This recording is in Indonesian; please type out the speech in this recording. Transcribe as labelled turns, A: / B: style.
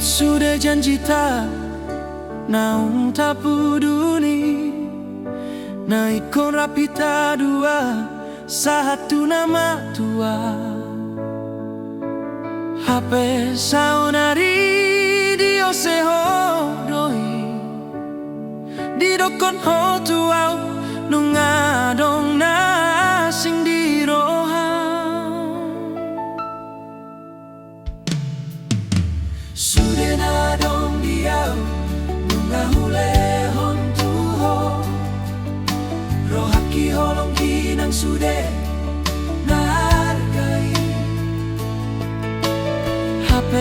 A: sudah janji tak naung tak peduli. Na ikon rapita dua satu nama tua. HP saunari dio sehodoi di dokon ho tuau nunga dong na sing di roha. Sudah na dong diau nunga hule hon tuho rohaki holong kinang sudah na hargai. HP